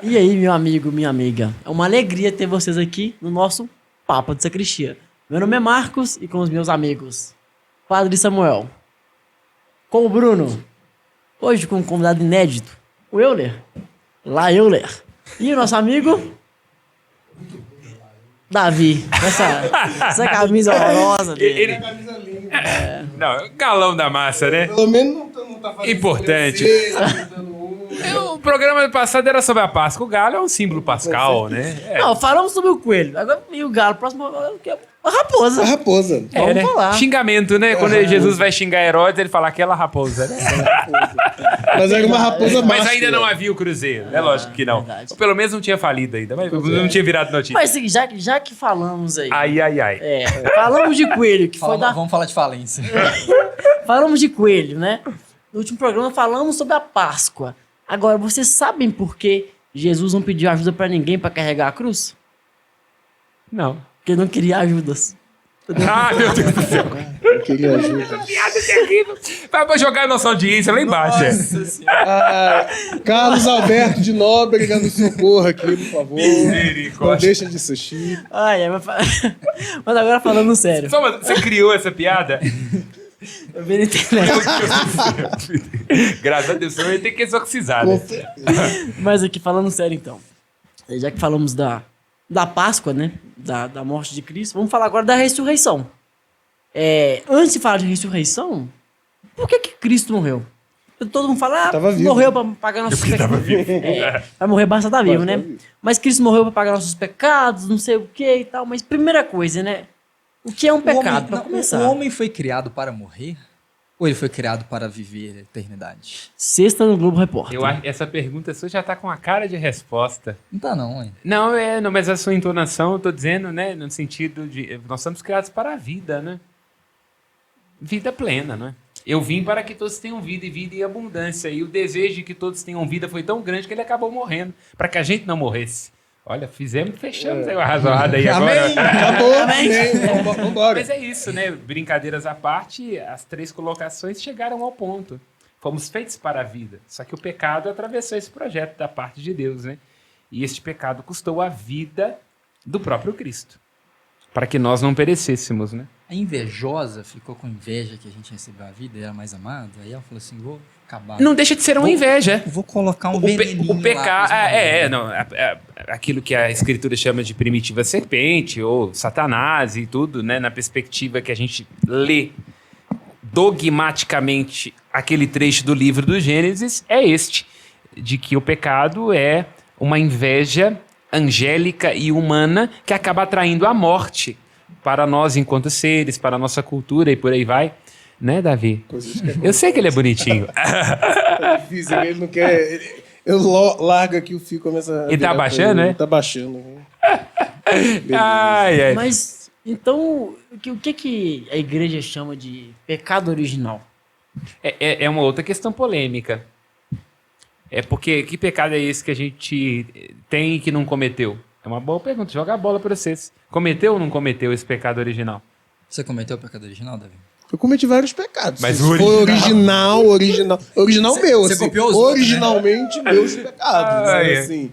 E aí, meu amigo, minha amiga? É uma alegria ter vocês aqui no nosso Papo de Sacristia. Meu nome é Marcos e com os meus amigos Padre Samuel, com o Bruno, hoje com um convidado inédito, o Euler, lá Euler, e o nosso amigo Davi, essa camisa horrorosa dele. Não, galão da massa, né? Pelo menos não tá fazendo Importante. O programa passado era sobre a Páscoa. O galho é um símbolo pascal, né? Não, falamos sobre o coelho, agora e o galo, próximo é a raposa. A raposa. Vamos né? falar. Xingamento, né? Quando Jesus vai xingar Herodes, ele fala aquela raposa, né? Mas era uma raposa Mas máscula. ainda não havia o Cruzeiro. É lógico que não. verdade. Ou pelo menos não tinha falido ainda. Mas não tinha virado notícia. Mas assim, já que falamos aí, Ai. falamos de coelho, que foi da... Vamos falar de falência. Falamos de coelho, né? No último programa falamos sobre a Páscoa. Agora, vocês sabem por que Jesus não pediu ajuda pra ninguém pra carregar a cruz? Não. Porque ele não queria ajudas. Ah, meu Deus do céu. Eu queria ajuda. Piada terrível. Vai jogar a nossa audiência lá embaixo. Nossa senhora. Carlos Alberto de Nóbrega no socorro aqui, por favor. Não Misericórdia. deixa de assistir. Mas agora falando sério. Só você criou essa piada? Eu vi na internet. Graças a Deus, eu ia ter que exorcizar, né? Mas aqui, falando sério então. Já que falamos da Páscoa, né? Da morte de Cristo, vamos falar agora da ressurreição. Antes de falar de ressurreição, por que Cristo morreu? Todo mundo fala, Tava vivo. morreu pra pagar nossos pecados. Vai morrer, basta estar vivo, né? vivo. Mas Cristo morreu pra pagar nossos pecados, não sei o que e tal. Mas primeira coisa, né? O que é um pecado, pra começar? O homem foi criado para morrer? Ou ele foi criado para viver a eternidade? Sexta no Globo Repórter. Eu acho essa pergunta sua já tá com a cara de resposta. Não tá não, hein? Não, mas a sua entonação, eu tô dizendo, né? No sentido de. Nós somos criados para a vida, né? Vida plena, né? Eu vim para que todos tenham vida e vida em abundância. E o desejo de que todos tenham vida foi tão grande que ele acabou morrendo. Para que a gente não morresse. Olha, fechamos aí uma razoada aí agora. Amém. Acabou. Amém. Vambora. Mas é isso, né? Brincadeiras à parte, as três colocações chegaram ao ponto. Fomos feitos para a vida. Só que o pecado atravessou esse projeto da parte de Deus, né? E este pecado custou a vida do próprio Cristo. Para que nós não perecêssemos, né? A invejosa ficou com inveja que a gente recebeu a vida e era mais amada. Aí ela falou assim, vou acabar. Não deixa de ser uma inveja. Vou colocar um veneninho O pecado lá. aquilo que a escritura chama de primitiva serpente ou Satanás e tudo, né, na perspectiva que a gente lê dogmaticamente aquele trecho do livro do Gênesis, é este, de que o pecado é uma inveja angélica e humana que acaba atraindo a morte para nós enquanto seres, para a nossa cultura e por aí vai. Né, Davi? Eu sei que ele é bonitinho. Tá difícil, ele não quer... Eu largo aqui o fio e começa a... Ele tá baixando, né? Tá baixando. Ai. Mas, então, o que a igreja chama de pecado original? É uma outra questão polêmica. É porque que pecado é esse que a gente tem e que não cometeu? É uma boa pergunta. Joga a bola para vocês. Cometeu ou não cometeu esse pecado original? Você cometeu o pecado original, Davi? Eu cometi vários pecados. Mas Se o for original meu. Você Assim, copiou os outros, né? originalmente meus pecados. Ah, né, é. assim.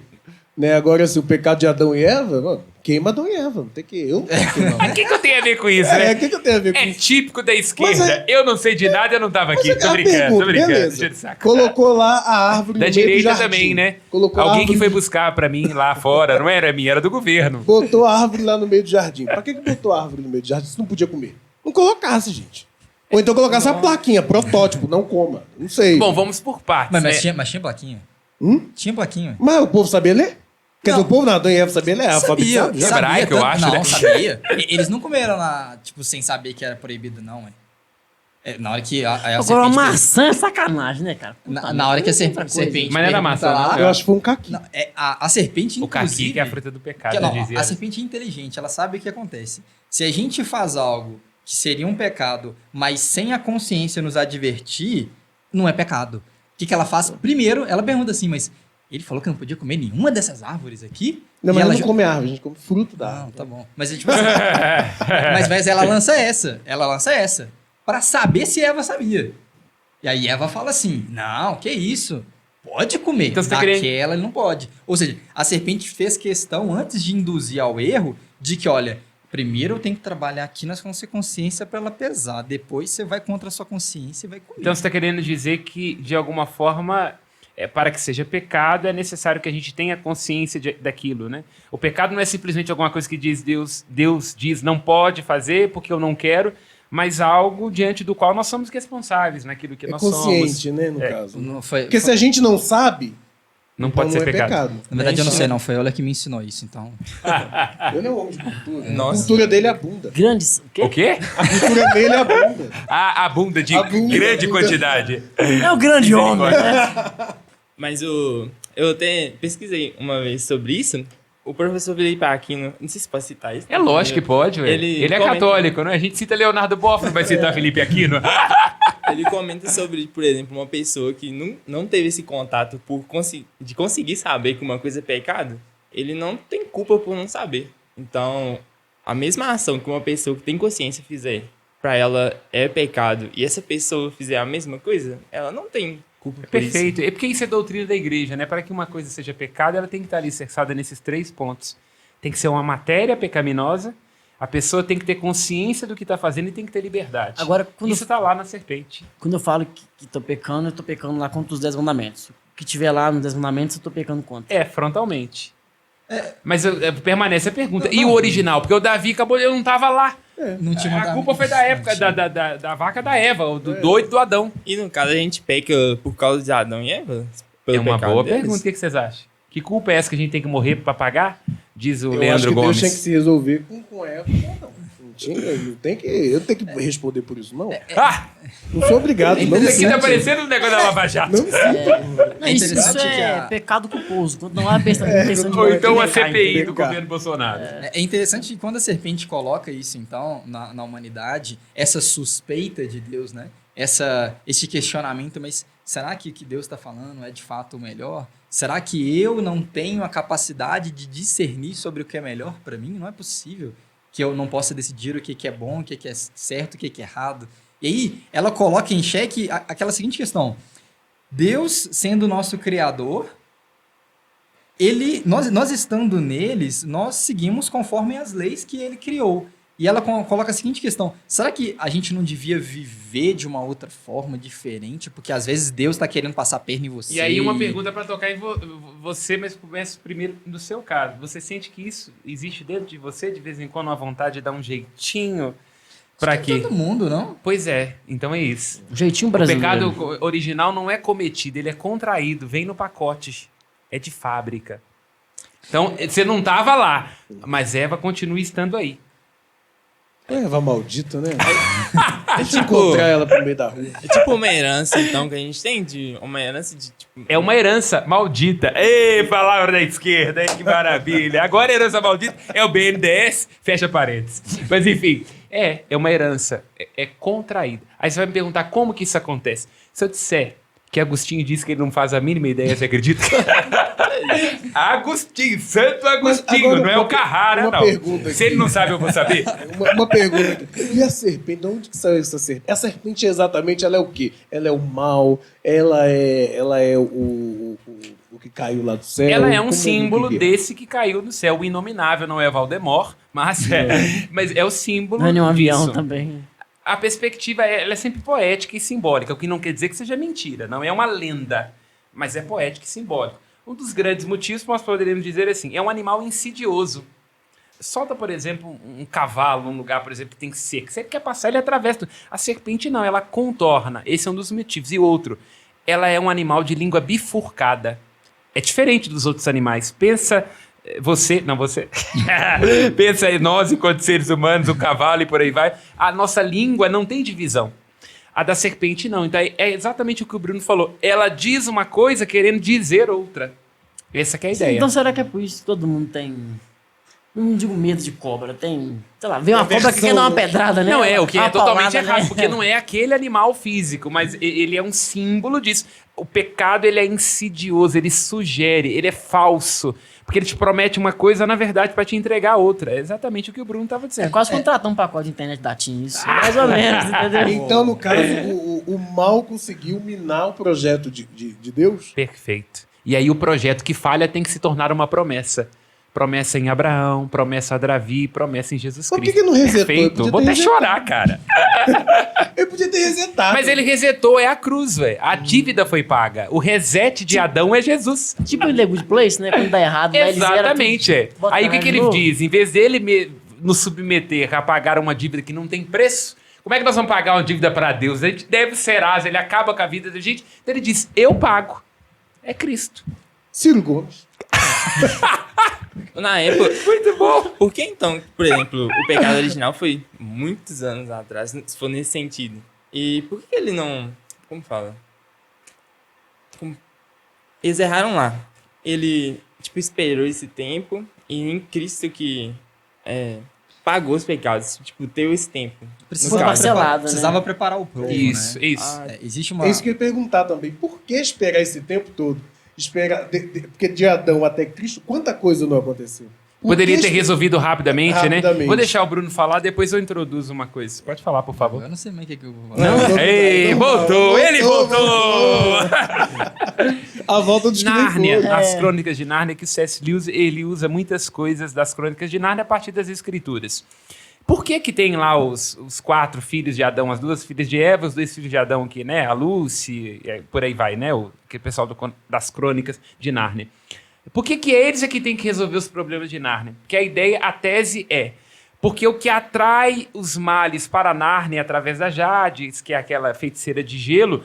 Né, agora, se o pecado de Adão e Eva, mano, queima Adão e Eva. Não tem que... Eu não tenho que queimar. O que eu tenho a ver com isso, né? O que eu tenho a ver com É isso? típico da esquerda. Mas Eu não sei de nada, eu não tava aqui. Mas Tô a brincando, pergunta, tô brincando. beleza. Deixa de saco. Colocou lá a árvore Da no meio do direita jardim. também, né? Colocou a Alguém que árvore- foi buscar pra mim lá fora. Não era minha, era do governo. Botou a árvore lá no meio do jardim. Pra que botou a árvore no meio do jardim se não podia comer? Não colocasse, gente. Ou então colocasse a plaquinha, protótipo, não coma. Não sei. Bom, vamos por partes. Mas, né? tinha plaquinha? Hum? Tinha plaquinha. Mas o povo sabia ler? Quer dizer, Não. o povo não, Adão e Eva sabia ler? Alfabetizado? Já? Hebraico, eu acho, Não, né? sabia. Eles não comeram lá, tipo, sem saber que era proibido, não, ué. Na hora que a Agora, uma serpente... maçã é sacanagem, né, cara? Na hora que a outra coisa. serpente... Mas não era maçã, pergunta lá- não. Eu acho que foi um caqui. Não, a serpente, O caqui, inclusive... que é a fruta do pecado, que, não, dizia. a serpente é inteligente, ela sabe o que acontece. Se a gente faz algo que seria um pecado, mas sem a consciência nos advertir, não é pecado. O que ela faz? Primeiro, ela pergunta assim, mas ele falou que não podia comer nenhuma dessas árvores aqui? Não, E mas ela não come árvore, a gente come fruto da Não, árvore. tá bom. Mas, tipo assim, mas ela lança essa, pra saber se Eva sabia. E aí Eva fala assim, não, que isso? pode comer. Então você tá Daquela querendo- ele não pode. Ou seja, a serpente fez questão, antes de induzir ao erro, de que, olha, primeiro eu tenho que trabalhar aqui na sua consciência para ela pesar. Depois você vai contra a sua consciência e vai comer. Então você está querendo dizer que, de alguma forma, para que seja pecado, é necessário que a gente tenha consciência daquilo, né? O pecado não é simplesmente alguma coisa que diz Deus diz não pode fazer porque eu não quero, mas algo diante do qual nós somos responsáveis naquilo que É nós consciente, somos. né, no caso. Não foi, Porque se a gente não sabe, Não então pode ser não é pecado. Na verdade, eu não Né? sei, não. Foi ela que me ensinou isso, então. Ele é um homem de cultura. Nossa. A cultura dele é a bunda. Grandes. O quê? A cultura dele é a bunda. A bunda de A bunda, grande a bunda. quantidade. É o grande homem, né? Mas eu até pesquisei uma vez sobre isso. O professor Felipe Aquino, não sei se pode citar isso. É lógico que pode, ué. Ele Ele é comenta- católico, né? A gente cita Leonardo Boff, não vai citar Felipe Aquino. Ele comenta sobre, por exemplo, uma pessoa que não teve esse contato de conseguir saber que uma coisa é pecado. Ele não tem culpa por não saber. Então, a mesma ação que uma pessoa que tem consciência fizer, pra ela é pecado, e essa pessoa fizer a mesma coisa, ela não tem culpa por isso. Perfeito. É porque isso é doutrina da igreja, né? Para que uma coisa seja pecado, ela tem que estar alicerçada nesses 3 pontos. Tem que ser uma matéria pecaminosa, a pessoa tem que ter consciência do que está fazendo e tem que ter liberdade. Agora, quando, Isso está lá na serpente. quando eu falo que tô pecando, eu tô pecando lá contra os 10 mandamentos. O que tiver lá nos 10 mandamentos, eu tô pecando contra. É, frontalmente. Mas permanece a pergunta. E o original? Porque o Davi acabou, eu não estava lá. Não tinha A mandado- culpa foi da época da vaca da Eva, ou do doido do Adão. E no caso, a gente peca por causa de Adão e Eva? É Pelo uma pecado boa deles? pergunta. O que vocês acham? Que culpa é essa que a gente tem que morrer para pagar? Diz o Eu acho Leandro que Deus Gomes. tinha que se resolver com Eva. Eu não tenho que responder por isso, não. Ah! Não sou obrigado. Não me Isso aqui tá sinto. parecendo um negócio da Lava Jato. Não me sinto. Não, isso interessante que é a- pecado culposo. Quando não há intenção de Ou então a pecar, CPI do pecar. governo Bolsonaro. É interessante que quando a serpente coloca isso, então, na humanidade, essa suspeita de Deus, né? Esse questionamento, mas será que o que Deus está falando é de fato o melhor? Será que eu não tenho a capacidade de discernir sobre o que é melhor para mim? Não é possível que eu não possa decidir o que é bom, o que é certo, o que é errado. E aí, ela coloca em xeque aquela seguinte questão. Deus, sendo o nosso Criador, nós estando neles, nós seguimos conforme as leis que ele criou. E ela coloca a seguinte questão: será que a gente não devia viver de uma outra forma diferente? Porque às vezes Deus está querendo passar perna em você. E aí uma pergunta para tocar em você, mas começa primeiro no seu caso. Você sente que isso existe dentro de você, de vez em quando, uma vontade de dar um jeitinho para quê? Todo mundo, não? Pois é, então é isso. Um jeitinho O brasileiro. pecado original não é cometido, ele é contraído, vem no pacote, é de fábrica. Então, você não estava lá, mas Eva continua estando aí. Eva maldita, né? É Deixa eu encontrar ela pro meio da rua. É tipo uma herança, então, que a gente tem uma herança de, tipo... É uma herança maldita. Ei, palavra da esquerda, hein, que maravilha. Agora a herança maldita é o BNDES, fecha parênteses. Mas enfim, é uma herança, é contraída. Aí você vai me perguntar como que isso acontece. Se eu disser que Agostinho disse que ele não faz a mínima ideia, você acredita? Agostinho, Santo Agostinho, agora não é o Carrara, uma não. pergunta Se ele não sabe, eu vou saber. Uma pergunta aqui. E a serpente? De onde que saiu essa serpente? A serpente, exatamente, ela é o quê? Ela é o mal? Ela é o que caiu lá do céu? Ela é um Como símbolo que é? desse que caiu do céu. O inominável não é Valdemort, mas é o símbolo Não é nenhum avião disso. também. A perspectiva ela é sempre poética e simbólica, o que não quer dizer que seja mentira, não é uma lenda, mas é poética e simbólica. Um dos grandes motivos nós poderíamos dizer assim, é um animal insidioso. Solta, por exemplo, um cavalo num lugar, por exemplo, que tem seca. Você quer passar, ele atravessa. A serpente não, ela contorna. Esse é um dos motivos. E outro, ela é um animal de língua bifurcada. É diferente dos outros animais. Pensa... Você. Pensa em nós, enquanto seres humanos, o cavalo e por aí vai. A nossa língua não tem divisão. A da serpente não. Então é exatamente o que o Bruno falou. Ela diz uma coisa querendo dizer outra. Essa que é a ideia. Então será que é por isso que todo mundo tem... Não digo medo de cobra, tem... Sei lá, vê uma cobra que quer dar uma pedrada, né? Não, o que é Uma totalmente paulada, errado, né? porque não é aquele animal físico, mas ele é um símbolo disso. O pecado, ele é insidioso, ele sugere, ele é falso. Porque ele te promete uma coisa, na verdade, para te entregar outra. É exatamente o que o Bruno estava É dizendo. quase contratar um pacote de internet da TIM, isso. Mais ou menos, entendeu? Então, no caso, o mal conseguiu minar o projeto de Deus? Perfeito. E aí o projeto que falha tem que se tornar uma promessa. Promessa em Abraão, promessa a Davi, promessa em Jesus Por Cristo. que não resetou? Perfeito. Podia Vou ter até chorar, cara. Ele podia ter resetado. Mas ele resetou, é a cruz, velho. A dívida foi paga. O reset de Adão é Jesus. Tipo o The Good Place, né? Quando dá errado, vai, ele zera Exatamente, é. tudo, bota Aí o lá que de ele novo. diz? Em vez dele nos submeter a pagar uma dívida que não tem preço, como é que nós vamos pagar uma dívida para Deus? A gente deve serás, ele acaba com a vida da gente. Então ele diz, eu pago. É Cristo. Ciro Gomes. Na época, Muito bom. por que então, por exemplo, o pecado original foi muitos anos atrás, se for nesse sentido? E por que ele não. Como fala? Eles erraram lá. Ele, tipo, esperou esse tempo e em Cristo que pagou os pecados. Tipo, teve esse tempo. Foi parcelado, né? Precisava preparar o povo, Isso, né? isso. Existe uma... É isso que eu ia perguntar também. Por que esperar esse tempo todo? Porque de Adão até Cristo, quanta coisa não aconteceu? Por Poderia que ter espe- resolvido rapidamente, né? Rapidamente. Vou deixar o Bruno falar, depois eu introduzo uma coisa. Pode falar, por favor. Eu não sei mais o que eu vou falar. Não, Ei, voltou! Ele voltou! A volta dos que nem Nárnia, foram. as crônicas de Nárnia, que o C.S. Lewis ele usa muitas coisas das crônicas de Nárnia a partir das escrituras. Por que tem lá os 4 filhos de Adão, as 2 filhas de Eva, os 2 filhos de Adão aqui, né? A Lucy, por aí vai, né? O pessoal das crônicas de Nárnia. Por que eles é que têm que resolver os problemas de Nárnia? Porque a ideia, a tese é, porque o que atrai os males para Nárnia através da Jades, que é aquela feiticeira de gelo,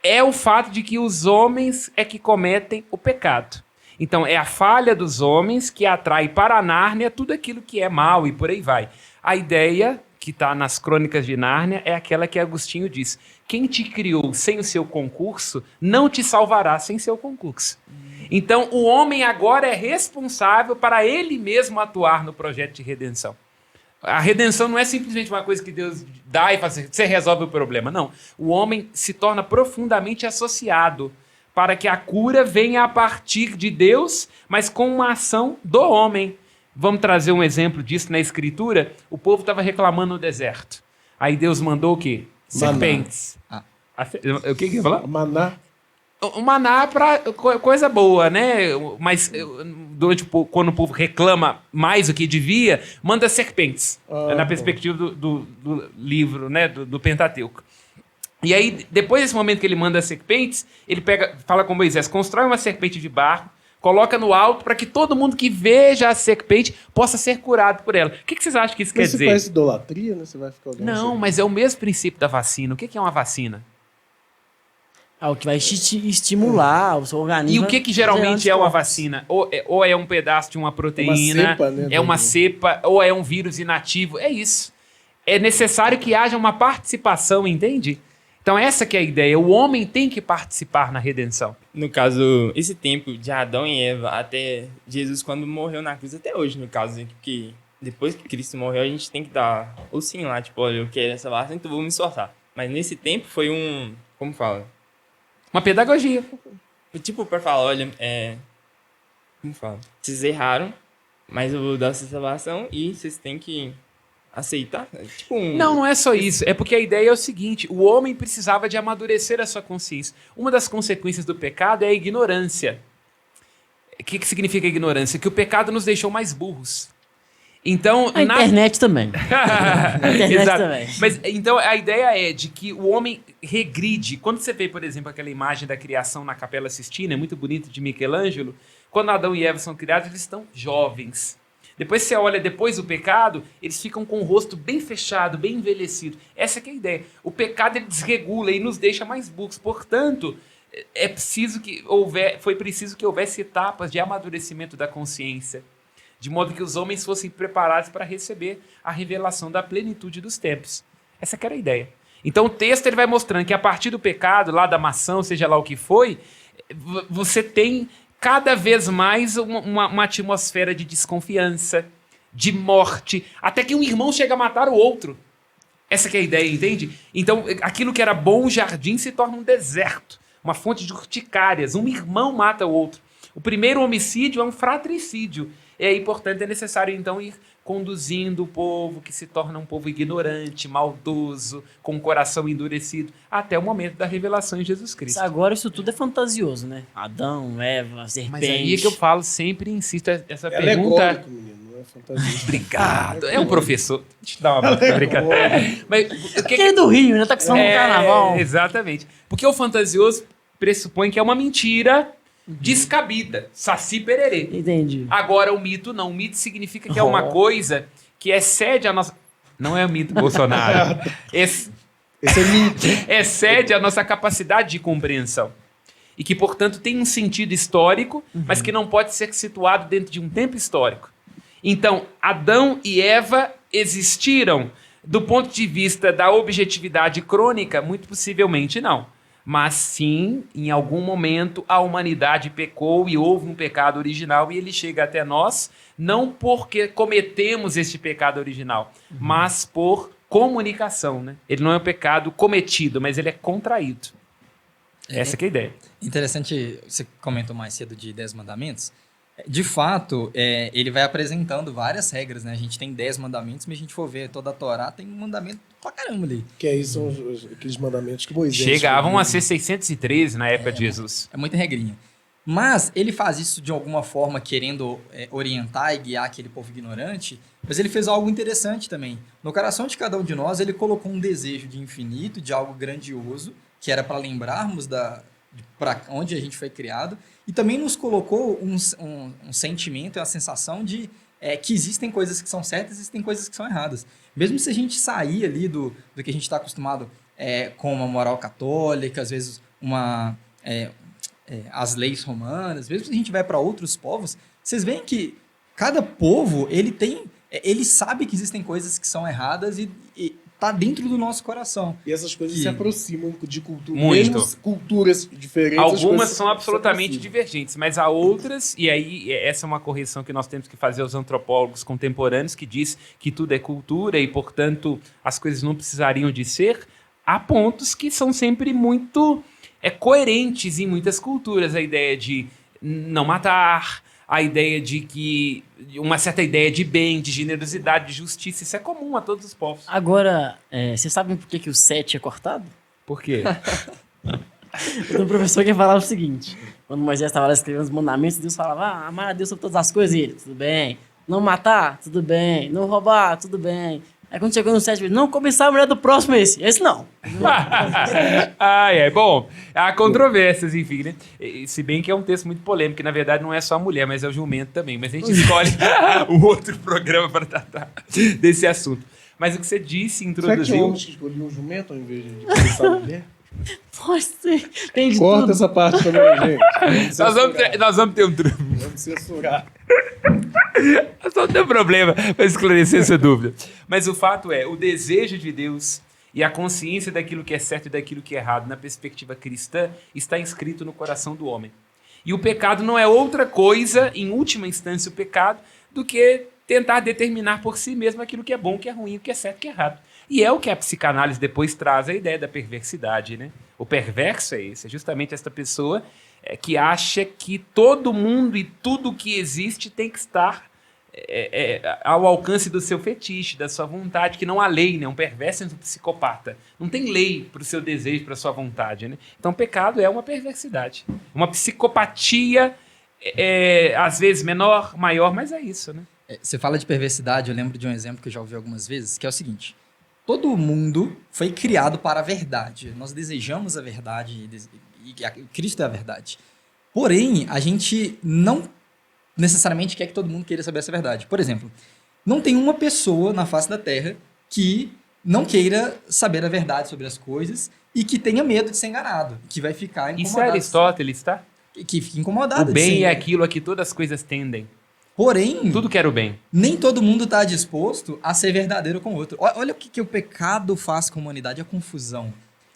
é o fato de que os homens é que cometem o pecado. Então, é a falha dos homens que atrai para Nárnia tudo aquilo que é mal e por aí vai. A ideia que está nas crônicas de Nárnia é aquela que Agostinho diz: quem te criou sem o seu concurso, não te salvará sem seu concurso. Então, o homem agora é responsável para ele mesmo atuar no projeto de redenção. A redenção não é simplesmente uma coisa que Deus dá e faz assim, você resolve o problema. Não. O homem se torna profundamente associado para que a cura venha a partir de Deus, mas com uma ação do homem. Vamos trazer um exemplo disso na Escritura. O povo estava reclamando no deserto. Aí Deus mandou o quê? Maná. Serpentes. Ah. O que ia falar? Maná. O maná para coisa boa, né? Mas quando o povo reclama mais do que devia, manda serpentes. Na perspectiva do livro, né? Do Pentateuco. E aí, depois desse momento que ele manda as serpentes, ele fala com Moisés, constrói uma serpente de barro, coloca no alto para que todo mundo que veja a serpente possa ser curado por ela. O que vocês acham que isso quer Mas se dizer? parece idolatria, né? Você vai ficar olhando Não, assim. mas é o mesmo princípio da vacina. O que é uma vacina? O que vai estimular o seu organismo. E o que geralmente é uma vacina? Ou é um pedaço de uma proteína, cepa, né, é uma cepa, ou é um vírus inativo. É isso. É necessário que haja uma participação, entende? Então essa que é a ideia. O homem tem que participar na redenção. No caso, esse tempo de Adão e Eva até Jesus quando morreu na cruz, até hoje, no caso, que depois que Cristo morreu, a gente tem que dar o sim lá, tipo, olha, eu quero essa vacina, então vou me esforçar. Mas nesse tempo foi um, como fala? Uma pedagogia. Tipo, pra falar, olha, como fala? Vocês erraram, mas eu vou dar essa salvação e vocês têm que aceitar. Tipo Não é só isso. É porque a ideia é o seguinte: o homem precisava de amadurecer a sua consciência. Uma das consequências do pecado é a ignorância. O que significa ignorância? Que o pecado nos deixou mais burros. Então, A internet também. internet Exato. também. Mas então a ideia é de que o homem regride. Quando você vê, por exemplo, aquela imagem da criação na Capela Sistina, é muito bonito, de Michelangelo, quando Adão e Eva são criados, eles estão jovens. Depois você olha, depois do pecado, eles ficam com o rosto bem fechado, bem envelhecido. Essa que é a ideia. O pecado ele desregula e nos deixa mais burros. Portanto, foi preciso que houvesse etapas de amadurecimento da consciência, de modo que os homens fossem preparados para receber a revelação da plenitude dos tempos. Essa que era a ideia. Então o texto ele vai mostrando que a partir do pecado, lá da maçã, seja lá o que foi, você tem cada vez mais uma atmosfera de desconfiança, de morte, até que um irmão chega a matar o outro. Essa que é a ideia, entende? Então aquilo que era bom jardim se torna um deserto, uma fonte de urticárias. Um irmão mata o outro. O primeiro homicídio é um fratricídio. E aí, portanto, é necessário, então, ir conduzindo o povo que se torna um povo ignorante, maldoso, com o coração endurecido, até o momento da revelação em Jesus Cristo. Agora isso tudo é fantasioso, né? Adão, Eva, serpente. Mas aí é que eu falo, sempre insisto, essa É pergunta... alegórico, menino, não é fantasia. Obrigado, é um professor. Deixa eu te dar uma brincadeira. Mas o que Aquele do Rio, né? Tá com no carnaval. Exatamente. Porque o fantasioso pressupõe que é uma mentira descabida, saci pererê. Entendi. Agora o mito não. O mito significa que é uma coisa que excede a nossa... Não é o mito Bolsonaro. Esse é mito. Excede a nossa capacidade de compreensão. E que, portanto, tem um sentido histórico, mas que não pode ser situado dentro de um tempo histórico. Então, Adão e Eva existiram do ponto de vista da objetividade crônica? Muito possivelmente não. Mas sim, em algum momento, a humanidade pecou e houve um pecado original e ele chega até nós, não porque cometemos este pecado original, mas por comunicação, né? Ele não é um pecado cometido, mas ele é contraído. Essa que é a ideia. Interessante, você comentou mais cedo de 10 mandamentos. De fato, ele vai apresentando várias regras, né? A gente tem 10 mandamentos, mas a gente for ver toda a Torá, tem um mandamento pra caramba ali. Que aí são aqueles mandamentos que Moisés... Chegavam a ser 613 na época de Jesus. É muita regrinha. Mas ele faz isso de alguma forma querendo orientar e guiar aquele povo ignorante, mas ele fez algo interessante também. No coração de cada um de nós, ele colocou um desejo de infinito, de algo grandioso, que era para lembrarmos para onde a gente foi criado, e também nos colocou um sentimento e a sensação de que existem coisas que são certas e existem coisas que são erradas. Mesmo se a gente sair ali do que a gente está acostumado com uma moral católica, às vezes as leis romanas, mesmo se a gente vai para outros povos, vocês veem que cada povo ele sabe que existem coisas que são erradas e tá dentro do nosso coração. E essas coisas se aproximam de cultura. Muito. Mesmo culturas diferentes. as Algumas coisas são se absolutamente aproximam. divergentes, mas há outras, e aí essa é uma correção que nós temos que fazer aos antropólogos contemporâneos, que diz que tudo é cultura e, portanto, as coisas não precisariam de ser. Há pontos que são sempre muito coerentes em muitas culturas. A ideia de não matar, a ideia de que uma certa ideia de bem, de generosidade, de justiça, isso é comum a todos os povos. Agora, vocês sabem por que o 7 é cortado? Por quê? Tem um professor que falava o seguinte: quando Moisés estava lá escrevendo os mandamentos, Deus falava, amar a Deus sobre todas as coisas, e ele, tudo bem. Não matar, tudo bem. Não roubar, tudo bem. Aí quando chegou no 7, ele, não cobiçar a mulher do próximo, esse não. Bom, há controvérsias, enfim, né? Se bem que é um texto muito polêmico, que na verdade não é só a mulher, mas é o jumento também. Mas a gente escolhe um outro programa para tratar desse assunto. Mas o que você disse, Será que introduziu... homens que escolhiam um jumento ao invés de pensar a mulher? Pode ser. Tem de Corta tudo. essa parte também, gente. Nós vamos ter um... Vamos censurar. Só tem um problema para esclarecer essa dúvida. Mas o fato é, o desejo de Deus e a consciência daquilo que é certo e daquilo que é errado na perspectiva cristã está inscrito no coração do homem. E o pecado não é outra coisa, em última instância o pecado, do que tentar determinar por si mesmo aquilo que é bom, o que é ruim, o que é certo e o que é errado. E é o que a psicanálise depois traz, a ideia da perversidade, né? O perverso é esse, é justamente esta pessoa que acha que todo mundo e tudo que existe tem que estar ao alcance do seu fetiche, da sua vontade, que não há lei, né? Um perverso é um psicopata. Não tem lei para o seu desejo, para a sua vontade, né? Então, o pecado é uma perversidade. Uma psicopatia, às vezes menor, maior, mas é isso, né? Você fala de perversidade, eu lembro de um exemplo que eu já ouvi algumas vezes, que é o seguinte: todo mundo foi criado para a verdade. Nós desejamos a verdade e Cristo é a verdade. Porém, a gente não necessariamente quer que todo mundo queira saber essa verdade. Por exemplo, não tem uma pessoa na face da Terra que não queira saber a verdade sobre as coisas e que tenha medo de ser enganado, que vai ficar incomodado. Isso é Aristóteles, tá? Que fica incomodado. O bem é aquilo a que todas as coisas tendem. Porém, Tudo quer o bem. nem todo mundo está disposto a ser verdadeiro com o outro. Olha o que o pecado faz com a humanidade, a confusão.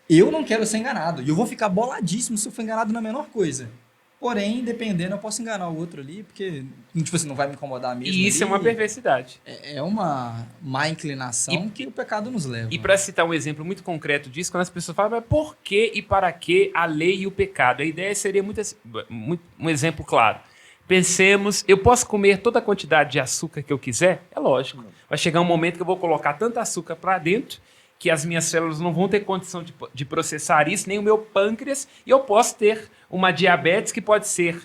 Eu não quero ser enganado. E eu vou ficar boladíssimo se eu for enganado na menor coisa. Porém, dependendo, eu posso enganar o outro ali, porque, tipo assim, não vai me incomodar mesmo. E isso é ali. uma perversidade. É uma má inclinação que o pecado nos leva. E para citar um exemplo muito concreto disso, quando as pessoas falam, mas por que e para que a lei e o pecado? A ideia seria um exemplo claro. Pensemos, eu posso comer toda a quantidade de açúcar que eu quiser? É lógico. Vai chegar um momento que eu vou colocar tanto açúcar para dentro que as minhas células não vão ter condição de processar isso, nem o meu pâncreas, e eu posso ter uma diabetes que pode ser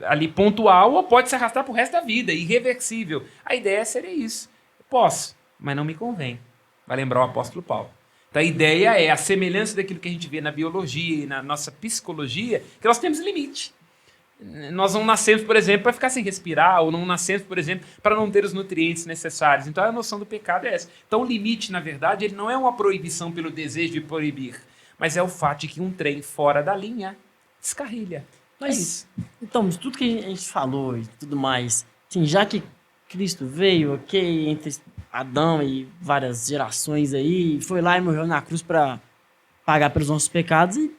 ali pontual ou pode se arrastar para o resto da vida, irreversível. A ideia seria isso. Posso, mas não me convém. Vai lembrar o apóstolo Paulo. Então a ideia é a semelhança daquilo que a gente vê na biologia e na nossa psicologia, que nós temos limite. Nós não nascemos, por exemplo, para ficar sem respirar, ou não nascemos, por exemplo, para não ter os nutrientes necessários. Então a noção do pecado é essa. Então o limite, na verdade, ele não é uma proibição pelo desejo de proibir, mas é o fato de que um trem fora da linha descarrilha. Mas, então, de tudo que a gente falou e tudo mais, assim, já que Cristo veio, ok, entre Adão e várias gerações aí, foi lá e morreu na cruz para pagar pelos nossos pecados, e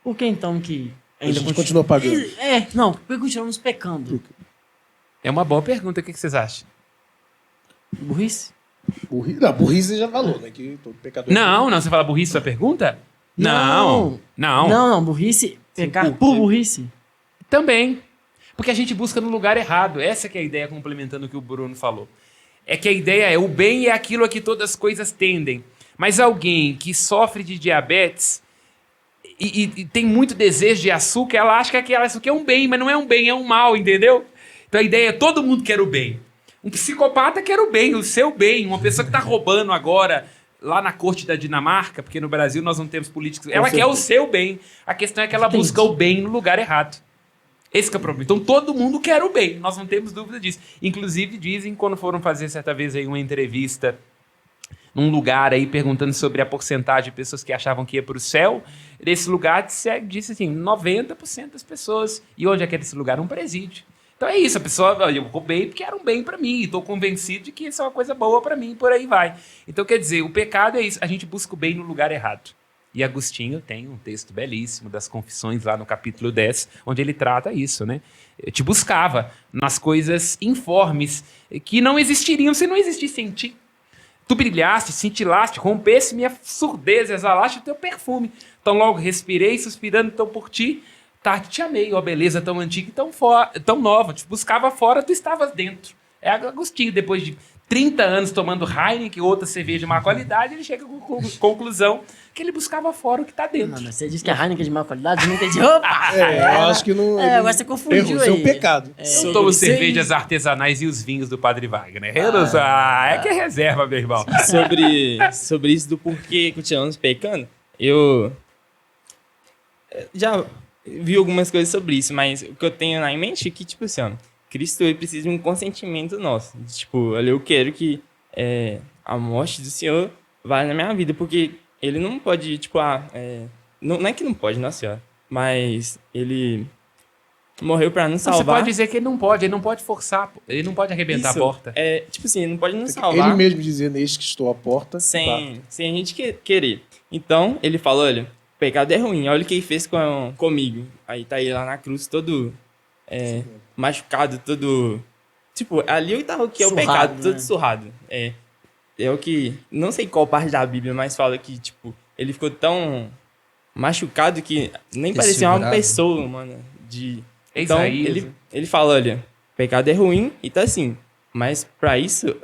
por que então que A gente continua pagando. Não, por que continuamos pecando? É uma boa pergunta, o que vocês acham? Burrice? Não, burrice já falou, né? Que todo pecador. Não, você fala burrice sua pergunta? Não. Não, burrice, pecar por burrice. Também. Porque a gente busca no lugar errado. Essa que é a ideia, complementando o que o Bruno falou. É que a ideia é o bem é aquilo a que todas as coisas tendem. Mas alguém que sofre de diabetes e tem muito desejo de açúcar, ela acha que aquele açúcar é um bem, mas não é um bem, é um mal, entendeu? Então a ideia é todo mundo quer o bem. Um psicopata quer o bem, o seu bem. Uma pessoa que está roubando agora lá na corte da Dinamarca, porque no Brasil nós não temos políticos, ela quer o seu bem. A questão é que ela busca o bem no lugar errado. Esse que é o problema. Então todo mundo quer o bem, nós não temos dúvida disso. Inclusive dizem, quando foram fazer certa vez aí uma entrevista num lugar aí perguntando sobre a porcentagem de pessoas que achavam que ia para o céu, nesse lugar disse assim, 90% das pessoas. E onde é que é esse lugar? Um presídio. Então é isso, a pessoa, eu roubei porque era um bem para mim, e estou convencido de que isso é uma coisa boa para mim, por aí vai. Então quer dizer, o pecado é isso, a gente busca o bem no lugar errado. E Agostinho tem um texto belíssimo das Confissões, lá no capítulo 10, onde ele trata isso, né? Eu te buscava nas coisas informes, que não existiriam se não existisse em ti. Tu brilhaste, cintilaste, rompesse minha surdez, exalaste o teu perfume. Então logo respirei, suspirando então por ti, tarde te amei, ó beleza tão antiga e tão nova. Te buscava fora, tu estavas dentro. É Agostinho, depois de 30 anos tomando Heineken, outra cerveja de má qualidade, ele chega com a conclusão que ele buscava fora o que está dentro. Não, mas você disse que a Heineken é de má qualidade, eu não entendi. Opa! Eu acho que não. Agora você confundiu Errou, isso é um aí. pecado. Eu tomo cervejas artesanais e os vinhos do Padre Wagner. É que é reserva, meu irmão. Sobre isso do porquê continuamos pecando, eu já vi algumas coisas sobre isso, mas o que eu tenho em mente é que, tipo assim, ó, Cristo ele precisa de um consentimento nosso. Tipo, olha, eu quero que a morte do Senhor vá na minha vida, porque ele não pode, tipo, não é que não pode, nossa senhora, mas ele morreu pra nos salvar. Você pode dizer que ele não pode forçar, ele não pode arrebentar Isso, a porta. tipo assim, ele não pode nos salvar. Ele mesmo dizendo, eis que estou à porta. Sem a gente querer. Então, ele falou, olha, o pecado é ruim, olha o que ele fez comigo. Aí tá ele lá na cruz, todo machucado, todo... Tipo, ali tá o que é o Surrado, pecado, né? todo surrado. É o que... Não sei qual parte da Bíblia, mas fala que, tipo, ele ficou tão machucado que nem parecia uma Desfigurado. pessoa, mano. É Então, Isaías. ele fala, olha, pecado é ruim e tá assim. Mas pra isso,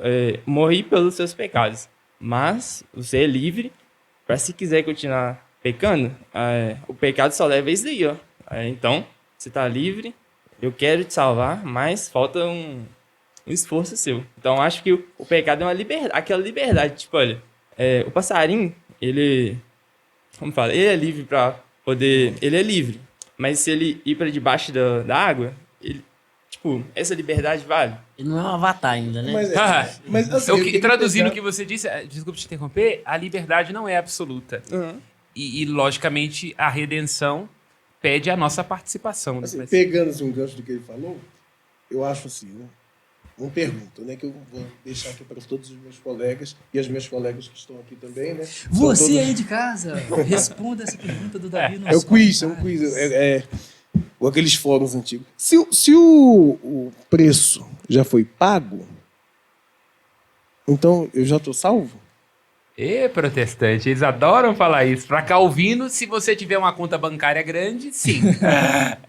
morri pelos seus pecados. Mas você é livre pra se quiser continuar pecando, o pecado só leva a isso daí, ó. Então, você tá livre, eu quero te salvar, mas falta um esforço seu. Então, acho que o pecado é uma liberdade, aquela liberdade. Tipo, olha, o passarinho, ele... Como fala? Ele é livre pra poder... Ele é livre. Mas se ele ir pra debaixo da água, ele... Tipo, essa liberdade vale? Ele não é um avatar ainda, né? Mas assim, Eu eu queria traduzindo o pegar- que você disse, desculpa te interromper, a liberdade não é absoluta. Uhum. E, logicamente, a redenção pede a nossa participação. Assim, Né? pegando assim, um gancho do que ele falou, eu acho assim, né? Uma pergunta, né? Que eu vou deixar aqui para todos os meus colegas e as minhas colegas que estão aqui também, né? São Você todos- aí de casa, responda essa pergunta do Davi no É o quiz, é um quiz. ou aqueles fóruns antigos. Se o preço já foi pago, então eu já estou salvo? E protestante, eles adoram falar isso. Para Calvino, se você tiver uma conta bancária grande, sim.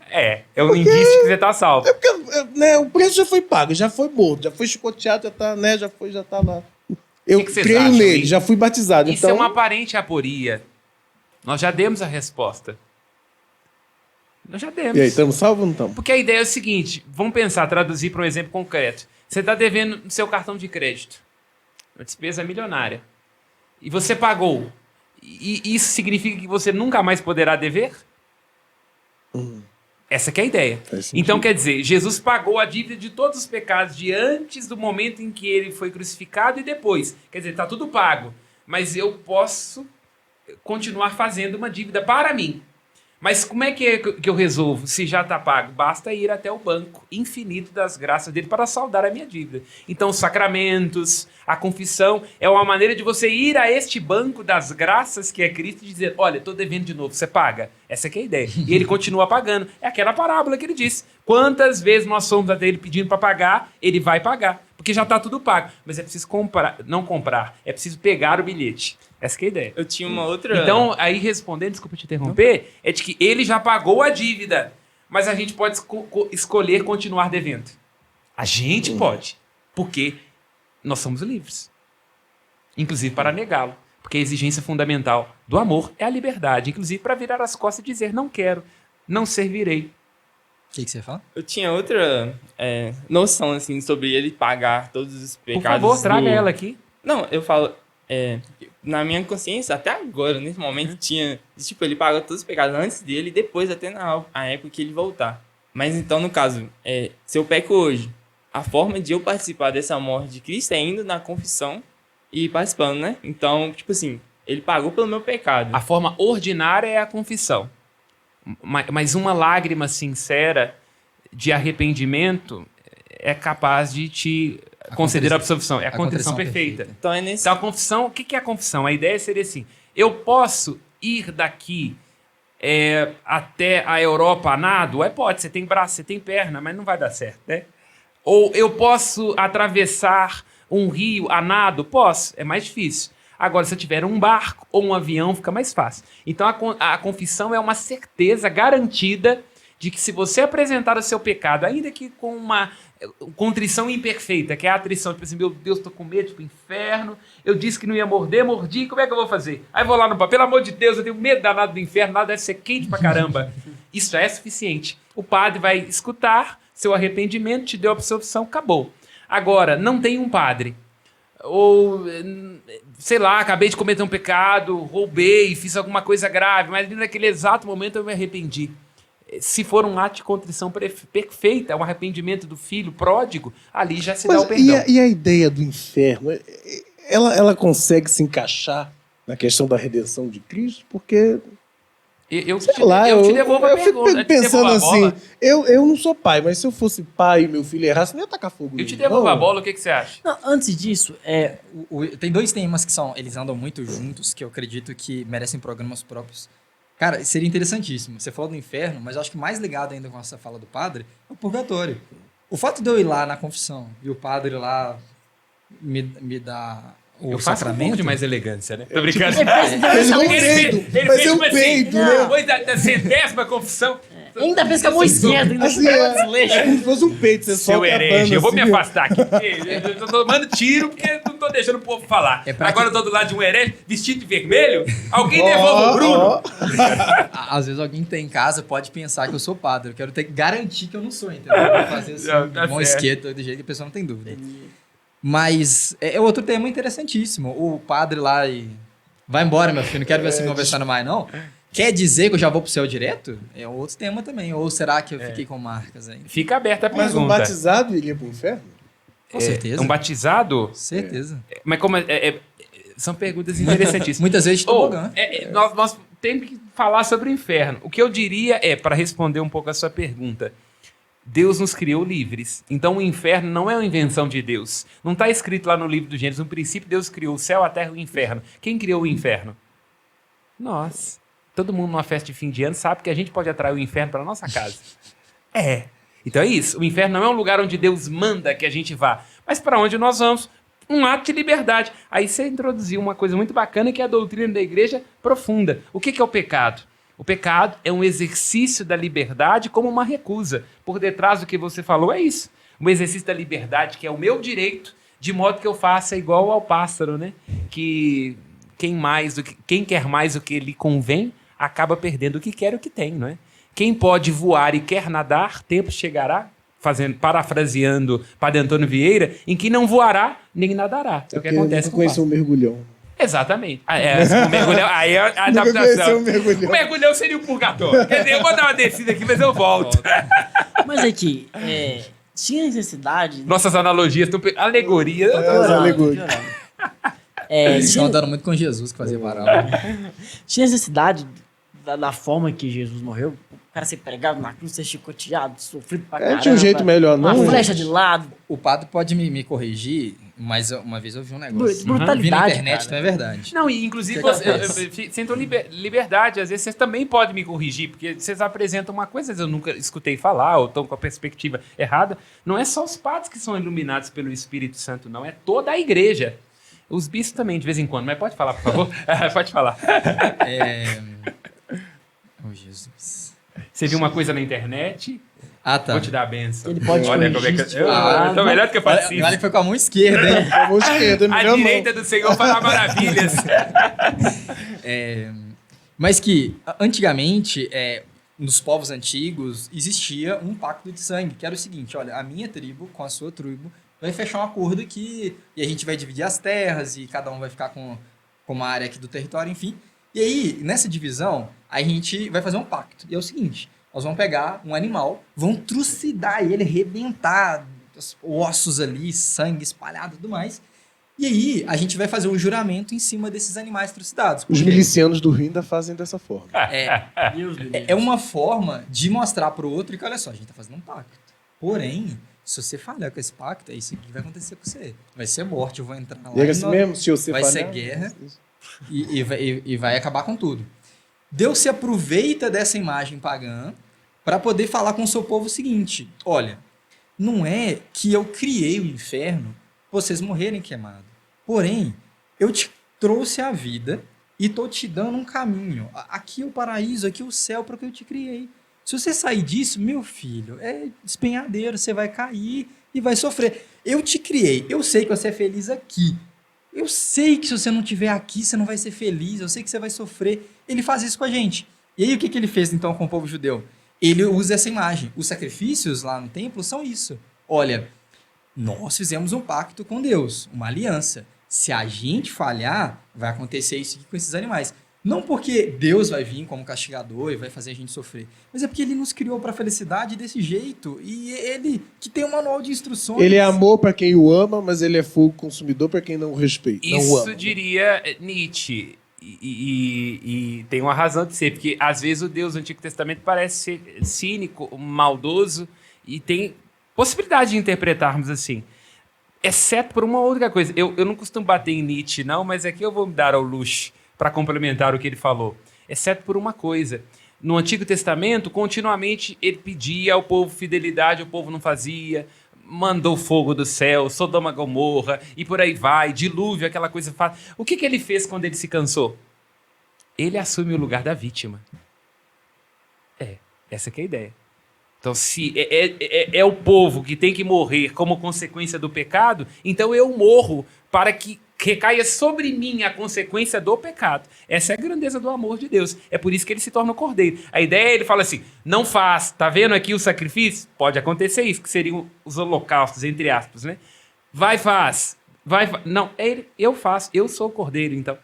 É um indício que você tá salvo. É porque né, o preço já foi pago, já foi morto, já foi chicoteado, já tá, né, já tá lá. Eu que vocês creio acham, nele, hein? já fui batizado. Isso então, é uma aparente aporia. Nós já demos a resposta. Nós já demos. E aí, estamos salvos ou não estamos? Porque a ideia é o seguinte, vamos pensar, traduzir para um exemplo concreto. Você está devendo no seu cartão de crédito uma despesa milionária. E você pagou. E isso significa que você nunca mais poderá dever? Essa que é a ideia. Faz sentido. Então, quer dizer, Jesus pagou a dívida de todos os pecados de antes do momento em que ele foi crucificado e depois. Quer dizer, está tudo pago. Mas eu posso continuar fazendo uma dívida para mim. Mas como é que eu resolvo se já está pago? Basta ir até o banco infinito das graças dele para saldar a minha dívida. Então, os sacramentos, a confissão, é uma maneira de você ir a este banco das graças que é Cristo e dizer, olha, estou devendo de novo, você paga. Essa que é a ideia. E ele continua pagando. É aquela parábola que ele disse. Quantas vezes nós fomos até ele pedindo para pagar, ele vai pagar. Porque já está tudo pago. Mas é preciso não comprar, é preciso pegar o bilhete. Essa que é a ideia. Eu tinha uma outra... Então, aí respondendo, desculpa te interromper, é de que ele já pagou a dívida, mas a gente pode escolher continuar devendo. A gente pode, porque nós somos livres. Inclusive para negá-lo. Porque a exigência fundamental do amor é a liberdade. Inclusive para virar as costas e dizer, não quero, não servirei. O que você fala? Eu tinha outra noção, assim, sobre ele pagar todos os Por pecados favor, traga ela aqui. Não, eu falo... na minha consciência, até agora, nesse momento, tinha... Tipo, ele pagou todos os pecados antes dele e depois, até a época que ele voltar. Mas então, no caso, se eu peco hoje, a forma de eu participar dessa morte de Cristo é indo na confissão e participando, né? Então, tipo assim, ele pagou pelo meu pecado. A forma ordinária é a confissão. Mas uma lágrima sincera de arrependimento é capaz de te conceder a absolvição. É a contrição perfeita. Então é nesse... Então a confissão, o que é a confissão? A ideia seria assim, eu posso ir daqui até a Europa a nado? Pode, você tem braço, você tem perna, mas não vai dar certo, né? Ou eu posso atravessar um rio a nado? Posso, é mais difícil. Agora, se eu tiver um barco ou um avião, fica mais fácil. Então a confissão é uma certeza garantida de que se você apresentar o seu pecado, ainda que com uma contrição imperfeita, que é a atrição, tipo assim, meu Deus, tô com medo, tipo, inferno, eu disse que não ia morder, mordi, como é que eu vou fazer? Aí vou lá no papel, pelo amor de Deus, eu tenho medo danado do inferno, lá deve ser quente pra caramba. Isso já é suficiente. O padre vai escutar seu arrependimento, te deu a absolvição, acabou. Agora, não tem um padre. Ou, sei lá, acabei de cometer um pecado, roubei, fiz alguma coisa grave, mas naquele exato momento eu me arrependi. Se for um ato de contrição perfeita, um arrependimento do filho pródigo, ali já se dá o perdão. E a ideia do inferno? Ela consegue se encaixar na questão da redenção de Cristo? Porque, Eu sei lá, eu te devolvo a fico pergunta. pensando assim, eu não sou pai, mas se eu fosse pai e meu filho errasse, não ia tacar fogo Eu te nele, devolvo não. a bola, o que você acha? Não, antes disso, Tem dois temas que eles andam muito juntos, que eu acredito que merecem programas próprios. Cara, seria interessantíssimo. Você falou do inferno, mas eu acho que mais ligado ainda com essa fala do padre é o purgatório. O fato de eu ir lá na confissão e o padre lá me dá o Eu faço um sacramento... pouco de mais elegância, né? Tô brincando. Mas é um peito, mas é um peito, né? Depois da 100ª confissão. ainda fez com a mão esquerda, ainda Assim, chegou a é desleixo. como se fosse um peito, você Seu solta a herege, banda eu vou me assim, ó. afastar aqui. Eu tô tomando tiro porque não tô deixando o povo falar. Agora eu tô do lado de um herege vestido de vermelho. Alguém devolve o Bruno. Às vezes alguém tem em casa pode pensar que eu sou padre. Eu quero ter que garantir que eu não sou, entendeu? Eu vou fazer assim, Não, tá mão certo. esquerda, do jeito que a pessoa não tem dúvida. Mas é outro tema interessantíssimo. O padre lá e... Vai embora, meu filho, não quero ver você conversando mais, não. Quer dizer que eu já vou pro céu direto? É outro tema também. Ou será que eu fiquei com marcas aí? Fica aberta a Mas pergunta. um batizado iria pro inferno? Com certeza. Um batizado? Certeza. Mas como são perguntas interessantíssimas. Muitas vezes de tobogã. Nós temos que falar sobre o inferno. O que eu diria para responder um pouco a sua pergunta, Deus nos criou livres. Então o inferno não é uma invenção de Deus. Não está escrito lá no livro do Gênesis, no princípio Deus criou o céu, a terra e o inferno. Quem criou o inferno? Nós. Todo mundo numa festa de fim de ano sabe que a gente pode atrair o inferno para nossa casa. É. Então é isso. O inferno não é um lugar onde Deus manda que a gente vá, mas para onde nós vamos. Um ato de liberdade. Aí você introduziu uma coisa muito bacana que é a doutrina da igreja profunda. O que é o pecado? O pecado é um exercício da liberdade como uma recusa. Por detrás do que você falou é isso. Um exercício da liberdade que é o meu direito, de modo que eu faça igual ao pássaro, né? Que quem quer mais do que lhe convém, acaba perdendo o que quer e o que tem, não é? Quem pode voar e quer nadar, tempo chegará, parafraseando Padre Antônio Vieira, em que não voará nem nadará. É o que acontece com o conheceu um mergulhão. Exatamente. O mergulhão, aí é a Nunca adaptação. conheceu um mergulhão. O mergulhão seria o purgatório. Quer dizer, eu vou dar uma descida aqui, mas eu volto. Mas aqui, tinha necessidade... Nossas analogias, alegoria. As alegorias. Eles estão andando muito com Jesus que fazia parábola. Tinha necessidade da forma que Jesus morreu? O cara ser pregado na cruz, ser chicoteado, sofrido pra caramba. Tinha um jeito melhor, não? Uma flecha de lado. O padre pode me corrigir, mas uma vez eu vi um negócio. Brutalidade, Vi na internet, cara. não é verdade. Não, e inclusive O que acontece? eu sinto liberdade. Às vezes vocês também podem me corrigir, porque vocês apresentam uma coisa que eu nunca escutei falar, ou estão com a perspectiva errada. Não é só os padres que são iluminados pelo Espírito Santo, não. É toda a igreja. Os bispos também, de vez em quando. Mas pode falar, por favor? Pode falar. Oh, Jesus. Você viu uma coisa na internet? Ah, tá. Vou te dar a benção. Ele pode Olha como é que corrigir, então melhor do que eu faço Olha que foi com a mão esquerda, hein? Com a mão esquerda, A direita do Senhor fará maravilhas. Mas que, antigamente, nos povos antigos, existia um pacto de sangue, que era o seguinte, olha, a minha tribo com a sua tribo vai fechar um acordo aqui, e a gente vai dividir as terras, e cada um vai ficar com uma área aqui do território, enfim. E aí, nessa divisão, a gente vai fazer um pacto. E é o seguinte, nós vamos pegar um animal, vão trucidar ele, arrebentar os ossos ali, sangue espalhado e tudo mais. E aí, a gente vai fazer um juramento em cima desses animais trucidados. Os Porque milicianos do Rio ainda fazem dessa forma. Deus me livre. é uma forma de mostrar pro outro que, olha só, a gente tá fazendo um pacto. Porém, se você falhar com esse pacto, é isso que vai acontecer com você. Vai ser morte, eu vou entrar lá. E é assim mesmo, se você vai falhar, ser guerra. E vai acabar com tudo. Deus se aproveita dessa imagem pagã para poder falar com o seu povo o seguinte: olha, não é que eu criei o inferno pra vocês morrerem queimados. Porém, eu te trouxe a vida e tô te dando um caminho. Aqui é o paraíso, aqui é o céu para que eu te criei. Se você sair disso, meu filho, é despenhadeiro, você vai cair e vai sofrer. Eu te criei, eu sei que você é feliz aqui. Eu sei que se você não estiver aqui, você não vai ser feliz, eu sei que você vai sofrer. Ele faz isso com a gente. E aí o que ele fez então com o povo judeu? Ele usa essa imagem. Os sacrifícios lá no templo são isso. Olha, nós fizemos um pacto com Deus, uma aliança. Se a gente falhar, vai acontecer isso aqui com esses animais. Não porque Deus vai vir como castigador e vai fazer a gente sofrer, mas é porque ele nos criou para a felicidade desse jeito. E ele que tem um manual de instruções. Ele é amor para quem o ama, mas ele é fogo consumidor para quem não o respeita. Não o Isso ama. diria Nietzsche. E tem uma razão de ser, porque às vezes o Deus do Antigo Testamento parece ser cínico, maldoso, e tem possibilidade de interpretarmos assim. Exceto por uma outra coisa. Eu não costumo bater em Nietzsche, não, mas aqui eu vou me dar ao luxo para complementar o que ele falou. Exceto por uma coisa. No Antigo Testamento, continuamente ele pedia ao povo fidelidade, o povo não fazia, mandou fogo do céu, Sodoma, Gomorra, e por aí vai, dilúvio, aquela coisa fácil. O que ele fez quando ele se cansou? Ele assume o lugar da vítima. Essa que é a ideia. Então, se é o povo que tem que morrer como consequência do pecado, então eu morro para que recaia sobre mim a consequência do pecado. Essa é a grandeza do amor de Deus. É por isso que ele se torna o cordeiro. A ideia é ele fala assim, não faz, tá vendo aqui o sacrifício? Pode acontecer isso, que seriam os holocaustos, entre aspas, né? Faz. Não, eu faço, eu sou o cordeiro, então.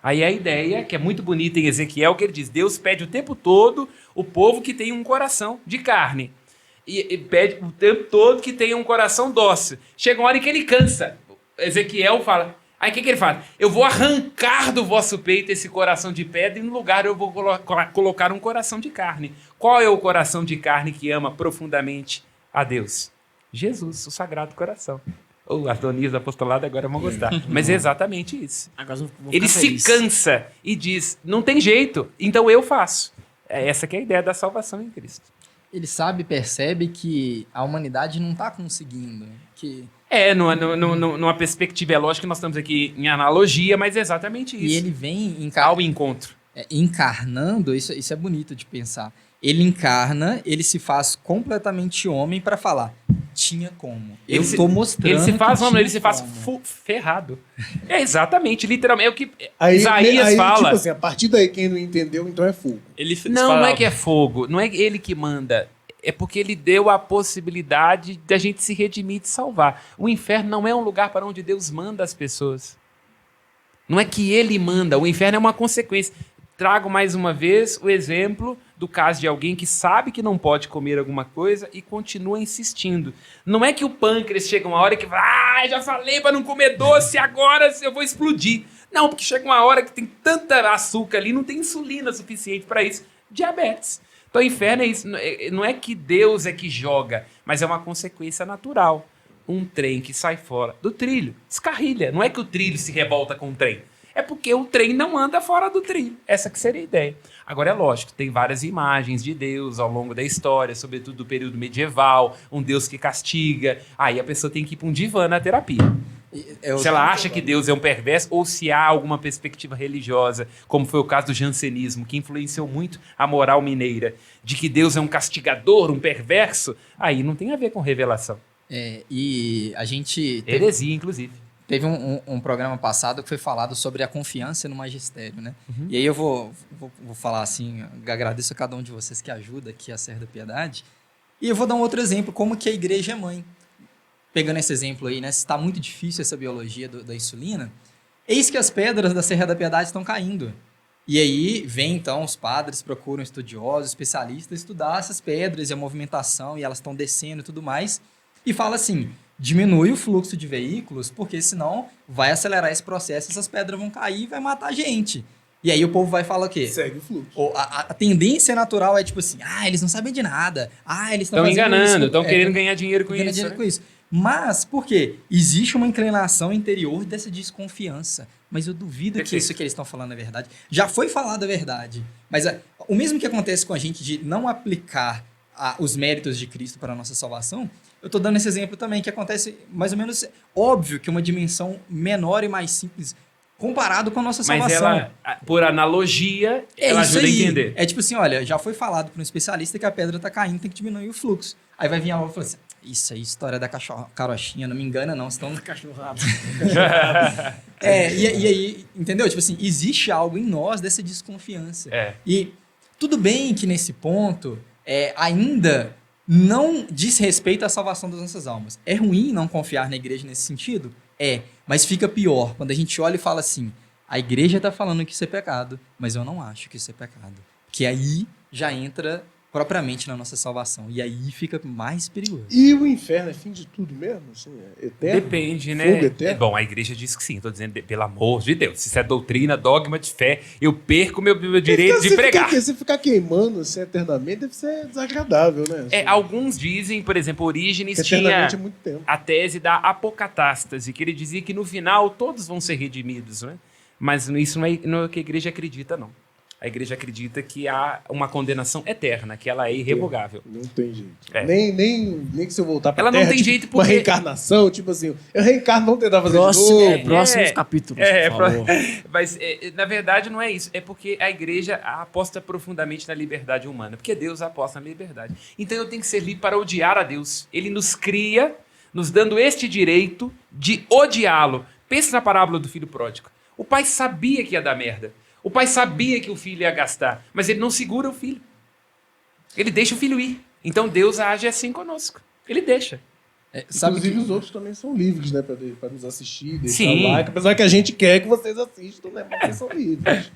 Aí a ideia, que é muito bonita em Ezequiel, que ele diz, Deus pede o tempo todo o povo que tem um coração de carne. E pede o tempo todo que tenha um coração dócil. Chega uma hora em que ele cansa. Ezequiel fala... Aí o que ele fala? Eu vou arrancar do vosso peito esse coração de pedra e no lugar eu vou colocar um coração de carne. Qual é o coração de carne que ama profundamente a Deus? Jesus, o Sagrado Coração. Ou as doninhas do apostolado agora vão gostar. Mas é exatamente isso. Agora eu vou Ele ficar se feliz. cansa e diz, não tem jeito, então eu faço. É essa que é a ideia da salvação em Cristo. Ele sabe, percebe que a humanidade não está conseguindo. Que... Numa perspectiva, é lógico que nós estamos aqui em analogia, mas é exatamente isso. E ele vem Ao encontro. encarnando, isso é bonito de pensar. Ele encarna, ele se faz completamente homem para falar. Tinha como. Eu estou mostrando. Ele se faz que homem, ele tinha se faz como. ferrado. É exatamente, literalmente. É o que Aí, Isaías fala. Tipo assim, a partir daí, quem não entendeu, então é fogo. Ele Não é que é fogo, não é ele que manda. É porque ele deu a possibilidade de a gente se redimir e de salvar. O inferno não é um lugar para onde Deus manda as pessoas. Não é que ele manda, o inferno é uma consequência. Trago mais uma vez o exemplo do caso de alguém que sabe que não pode comer alguma coisa e continua insistindo. Não é que o pâncreas chega uma hora que vai, já falei para não comer doce, agora eu vou explodir. Não, porque chega uma hora que tem tanta açúcar ali, não tem insulina suficiente para isso. Diabetes. Então o inferno é isso. Não é que Deus é que joga, mas é uma consequência natural. Um trem que sai fora do trilho, descarrilha. Não é que o trilho se revolta com o trem. É porque o trem não anda fora do trilho. Essa que seria a ideia. Agora, é lógico, tem várias imagens de Deus ao longo da história, sobretudo do período medieval, um Deus que castiga. Aí a pessoa tem que ir para um divã na terapia. Se ela acha que Deus é um perverso ou se há alguma perspectiva religiosa, como foi o caso do jansenismo, que influenciou muito a moral mineira, de que Deus é um castigador, um perverso, aí não tem a ver com revelação. E a gente Heresia, inclusive. teve um programa passado que foi falado sobre a confiança no magistério, né? E aí eu vou falar assim, agradeço a cada um de vocês que ajuda aqui a Serra da Piedade, e eu vou dar um outro exemplo, como que a igreja é mãe. Pegando esse exemplo aí, né? Se está muito difícil essa biologia da insulina, eis que as pedras da Serra da Piedade estão caindo. E aí vem então os padres, procuram estudiosos, especialistas, estudar essas pedras e a movimentação, e elas estão descendo e tudo mais, e fala assim, diminui o fluxo de veículos, porque senão vai acelerar esse processo, essas pedras vão cair e vai matar a gente. E aí o povo vai falar o quê? Segue o fluxo. A tendência natural é tipo assim, eles não sabem de nada, eles estão Estão enganando, isso, estão querendo ganhar dinheiro com ganhando isso. dinheiro Né? com isso. Mas, por quê? Existe uma inclinação interior dessa desconfiança. Mas eu duvido que isso que eles estão falando é verdade. Já foi falado a verdade. Mas o mesmo que acontece com a gente de não aplicar os méritos de Cristo para a nossa salvação, eu estou dando esse exemplo também, que acontece mais ou menos óbvio que uma dimensão menor e mais simples comparado com a nossa Mas salvação. ela, por analogia, ela isso ajuda aí. a entender. É tipo assim, olha, já foi falado por um especialista que a pedra tá caindo, tem que diminuir o fluxo. Aí vai vir a outra e fala assim, isso aí, história da carochinha, não me engana não, senão... Cachorrado. E aí, entendeu? Tipo assim, existe algo em nós dessa desconfiança. E tudo bem que nesse ponto ainda não diz respeito à salvação das nossas almas. É ruim não confiar na igreja nesse sentido? Mas fica pior quando a gente olha e fala assim, a igreja está falando que isso é pecado, mas eu não acho que isso é pecado. Que aí já entra propriamente na nossa salvação. E aí fica mais perigoso. E o inferno é fim de tudo mesmo? Assim, é eterno? Depende, né? Fogo eterno? Bom, a igreja diz que sim. Estou dizendo, pelo amor de Deus. Se isso é doutrina, dogma de fé, eu perco meu direito de pregar. Se ficar queimando assim, eternamente, deve ser desagradável, né? Assim, Alguns dizem, por exemplo, Orígenes tinha eternamente é muito tempo. a tese da apocatástase, que ele dizia que no final todos vão ser redimidos, né? Mas isso não é o que a igreja acredita, não. A igreja acredita que há uma condenação eterna, que ela é irrevogável. Não tem jeito. Nem que se eu voltar pra Ela não terra, tem tipo, jeito uma porque- reencarnação, tipo assim, eu reencarno, não tentar fazer de novo. Próximos capítulos, por favor. Mas, na verdade, não é isso. É porque a igreja aposta profundamente na liberdade humana. Porque Deus aposta na liberdade. Então eu tenho que ser livre para odiar a Deus. Ele nos cria, nos dando este direito de odiá-lo. Pensa na parábola do filho pródigo. O pai sabia que ia dar merda. O pai sabia que o filho ia gastar. Mas ele não segura o filho. Ele deixa o filho ir. Então Deus age assim conosco. Ele deixa. Sabe Inclusive, que... os outros também são livres, né? Pra nos assistir, deixar Sim. like. Apesar que a gente quer que vocês assistam, né? Porque eles são livres.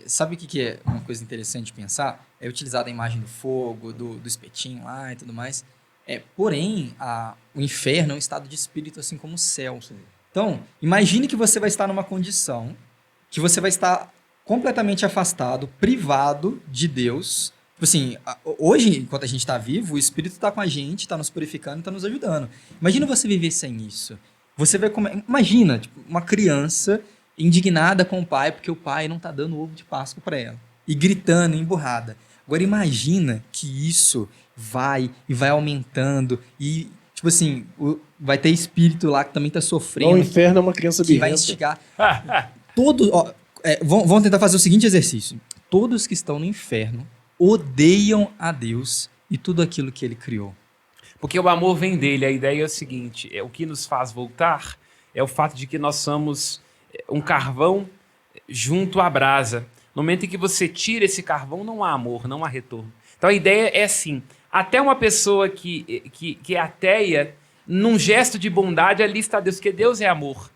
Sabe o que é uma coisa interessante de pensar? É utilizar a imagem do fogo, do espetinho lá e tudo mais. Porém, o inferno é um estado de espírito, assim como o céu. Então, imagine que você vai estar numa condição que você vai estar completamente afastado, privado de Deus. Tipo assim, hoje, enquanto a gente está vivo, o Espírito está com a gente, está nos purificando, está nos ajudando. Imagina você viver sem isso. Você vê como imagina, tipo, uma criança indignada com o pai porque o pai não tá dando ovo de Páscoa para ela. E gritando, emburrada. Agora imagina que isso vai aumentando e, tipo assim, vai ter espírito lá que também tá Não, o sofrendo, inferno é uma criança que vai birrenta. instigar. Vamos tentar fazer o seguinte exercício. Todos que estão no inferno odeiam a Deus e tudo aquilo que ele criou. Porque o amor vem dele. A ideia é o seguinte: o que nos faz voltar é o fato de que nós somos um carvão junto à brasa. No momento em que você tira esse carvão, não há amor, não há retorno. Então a ideia é assim: até uma pessoa que é ateia, num gesto de bondade, ali está Deus, porque Deus é amor.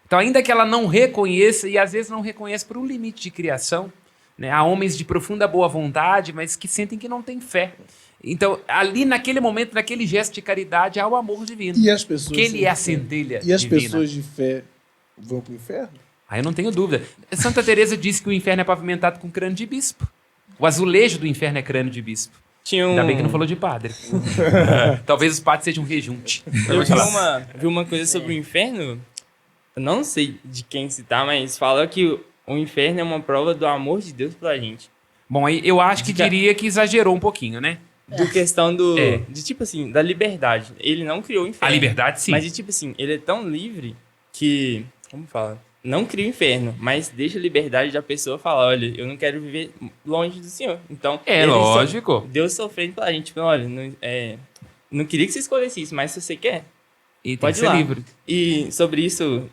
Então, ainda que ela não reconheça, e às vezes não reconhece por um limite de criação, né? Há homens de profunda boa vontade, mas que sentem que não têm fé. Então, ali naquele momento, naquele gesto de caridade, há o amor divino. E as pessoas Porque ele é a de fé? centelha E as divina. pessoas de fé vão pro inferno? Aí eu não tenho dúvida. Santa Teresa disse que o inferno é pavimentado com crânio de bispo. O azulejo do inferno é crânio de bispo. Tinha Ainda bem que não falou de padre. Talvez os padres sejam um rejunte. Eu vi uma coisa sobre o inferno, eu não sei de quem citar, mas fala que o inferno é uma prova do amor de Deus pra gente. Bom, aí eu acho que diria que exagerou um pouquinho, né? Do questão do... É. De tipo assim, da liberdade. Ele não criou o inferno. A liberdade, sim. Mas de tipo assim, ele é tão livre que... Como fala? Não cria o inferno, mas deixa a liberdade da pessoa falar, olha, eu não quero viver longe do Senhor. Então, É lógico. Deus sofrendo pela gente, tipo, olha, não queria que você escolhesse isso, mas se você quer, E tem pode que ir ser lá. livre. E sobre isso,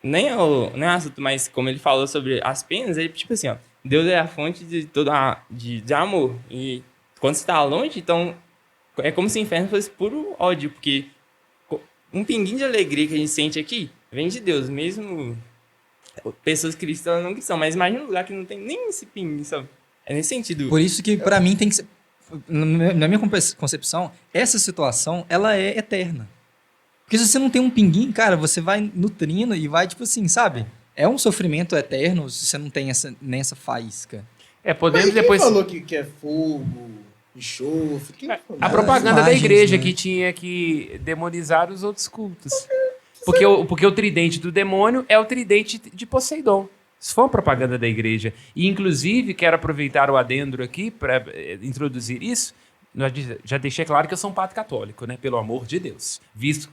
nem é o assunto, mas como ele falou sobre as penas, ele, tipo assim, ó, Deus é a fonte de todo de amor. E quando você está longe, então é como se o inferno fosse puro ódio, porque um pinguinho de alegria que a gente sente aqui vem de Deus, mesmo pessoas cristãs não que são, mas imagina um lugar que não tem nem esse pinguinho, sabe? É nesse sentido. Por isso que, pra mim, tem que ser... Na minha concepção, essa situação, ela é eterna. Porque se você não tem um pinguim, cara, você vai nutrindo e vai, tipo assim, sabe? É um sofrimento eterno se você não tem nem essa faísca. Podemos Mas quem depois... falou que é fogo, enxofre? Quem falou? A propaganda da imagens, igreja né? que tinha que demonizar os outros cultos. Porque o tridente do demônio é o tridente de Poseidon. Isso foi uma propaganda da igreja. E, inclusive, quero aproveitar o adendo aqui para introduzir isso. Já deixei claro que eu sou um padre católico, né? Pelo amor de Deus. Visto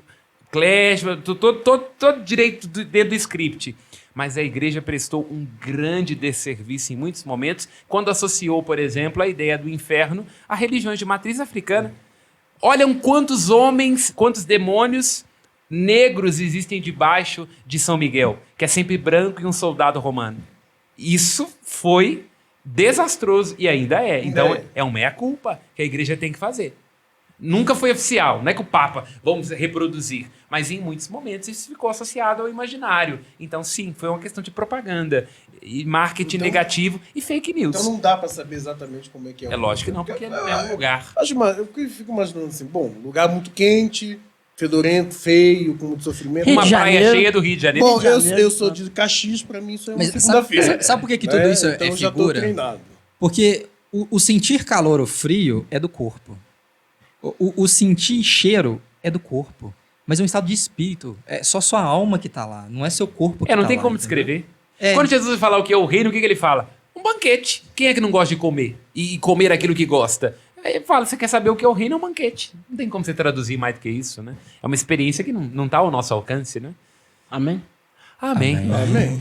clésima, todo direito dentro do script. Mas a igreja prestou um grande desserviço em muitos momentos, quando associou, por exemplo, a ideia do inferno a religiões de matriz africana. Olham quantos homens, quantos demônios negros existem debaixo de São Miguel, que é sempre branco e um soldado romano. Isso foi desastroso e ainda é. Então é uma meia-culpa que a igreja tem que fazer. Nunca foi oficial, não é que o Papa vamos reproduzir, mas em muitos momentos isso ficou associado ao imaginário. Então sim, foi uma questão de propaganda e marketing negativo e fake news. Então não dá pra saber exatamente como é que é. É lógico que não, porque não é um lugar. Eu fico imaginando assim, bom, lugar muito quente, fedorento, feio, com muito sofrimento. Rio Uma de praia Janeiro. cheia do Rio de Janeiro. Bom, Rio de Janeiro, eu sou de Caxias, pra mim isso é uma Mas segunda-feira. sabe por que tudo isso então é eu já tô figura? treinado. Porque o sentir calor ou frio é do corpo. O sentir cheiro é do corpo. Mas é um estado de espírito. É só sua alma que tá lá. Não é seu corpo que Não tá tem lá, como entendeu? descrever. É. Quando Jesus vai falar o que é o reino, o que ele fala? Um banquete. Quem é que não gosta de comer? E comer aquilo que gosta? Aí ele fala, você quer saber o que é o reino? É um banquete. Não tem como você traduzir mais do que isso, né? É uma experiência que não tá ao nosso alcance, né? Amém? Amém. Amém.